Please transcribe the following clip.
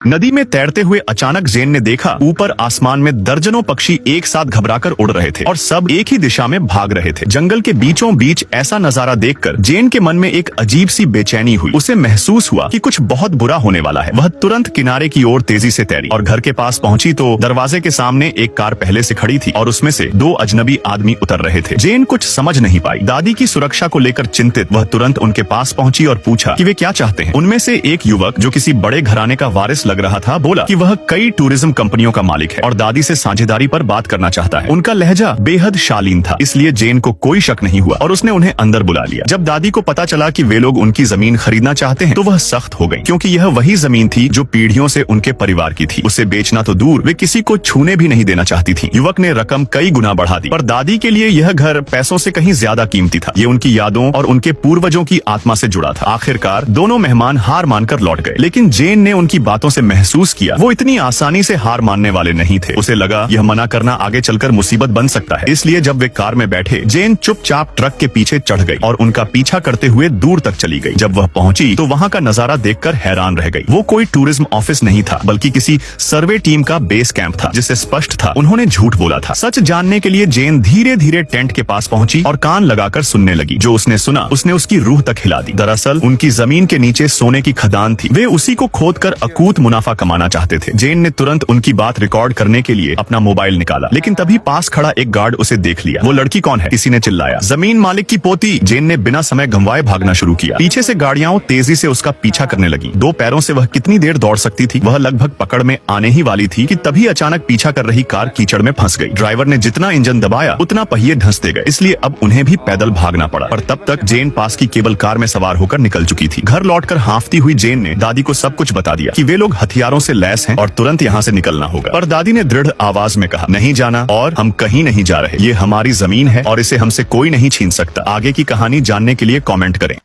नदी में तैरते हुए अचानक जेन ने देखा ऊपर आसमान में दर्जनों पक्षी एक साथ घबराकर उड़ रहे थे और सब एक ही दिशा में भाग रहे थे। जंगल के बीचों बीच ऐसा नजारा देखकर जेन के मन में एक अजीब सी बेचैनी हुई। उसे महसूस हुआ कि कुछ बहुत बुरा होने वाला है। वह तुरंत किनारे की ओर तेजी से तैरी और घर के पास पहुंची तो दरवाजे के सामने एक कार पहले से खड़ी थी और उसमें से दो अजनबी आदमी उतर रहे थे। जेन कुछ समझ नहीं पाई। दादी की सुरक्षा को लेकर चिंतित वह तुरंत उनके पास पहुंची और पूछा कि वे क्या चाहते हैं। उनमें से एक युवक जो किसी बड़े घराने का वारिस लग रहा था बोला कि वह कई टूरिज्म कंपनियों का मालिक है और दादी से साझेदारी पर बात करना चाहता है। उनका लहजा बेहद शालीन था, इसलिए जेन को कोई शक नहीं हुआ और उसने उन्हें अंदर बुला लिया। जब दादी को पता चला कि वे लोग उनकी जमीन खरीदना चाहते हैं तो वह सख्त हो गई, क्योंकि यह वही जमीन थी जो पीढ़ियों से उनके परिवार की थी। उसे बेचना तो दूर, वे किसी को छूने भी नहीं देना चाहती थी। युवक ने रकम कई गुना बढ़ा दी, पर दादी के लिए यह घर पैसों से कहीं ज्यादा कीमती था। ये उनकी यादों और उनके पूर्वजों की आत्मा से जुड़ा था। आखिरकार दोनों मेहमान हार मानकर लौट गए, लेकिन जेन ने उनकी बातों से महसूस किया वो इतनी आसानी से हार मानने वाले नहीं थे। उसे लगा यह मना करना आगे चलकर मुसीबत बन सकता है। इसलिए जब वे कार में बैठे जेन चुपचाप ट्रक के पीछे चढ़ गई और उनका पीछा करते हुए दूर तक चली गई। जब वह पहुंची तो वहां का नजारा देखकर हैरान रह गई। वो कोई टूरिज्म ऑफिस नहीं था, बल्कि किसी सर्वे टीम का बेस कैंप था, जिससे स्पष्ट था उन्होंने झूठ बोला था। सच जानने के लिए जेन धीरे धीरे टेंट के पास पहुंची और कान लगाकर सुनने लगी। जो उसने सुना उसने उसकी रूह तक हिला दी। दरअसल उनकी जमीन के नीचे सोने की खदान थी। वे उसी को खोदकर अकूत मुनाफा कमाना चाहते थे। जेन ने तुरंत उनकी बात रिकॉर्ड करने के लिए अपना मोबाइल निकाला, लेकिन तभी पास खड़ा एक गार्ड उसे देख लिया। वो लड़की कौन है? किसी ने चिल्लाया। जमीन मालिक की पोती। जेन ने बिना समय गंवाए भागना शुरू किया। पीछे से गाड़ियां तेजी से उसका पीछा करने लगी। दो पैरों से वह कितनी देर दौड़ सकती थी? वह लगभग पकड़ में आने ही वाली थी कि तभी अचानक पीछा कर रही कार कीचड़ में फंस गई। ड्राइवर ने जितना इंजन दबाया उतना पहिए धंसते गए, इसलिए अब उन्हें भी पैदल भागना पड़ा। पर तब तक जेन पास की केबल कार में सवार होकर निकल चुकी थी। घर लौटकर हांफती हुई जेन ने दादी को सब कुछ बता दिया कि वे लोग हथियारों से लैस हैं और तुरंत यहाँ से निकलना होगा। पर दादी ने दृढ़ आवाज में कहा, नहीं जाना और हम कहीं नहीं जा रहे। ये हमारी जमीन है और इसे हमसे कोई नहीं छीन सकता। आगे की कहानी जानने के लिए कमेंट करें।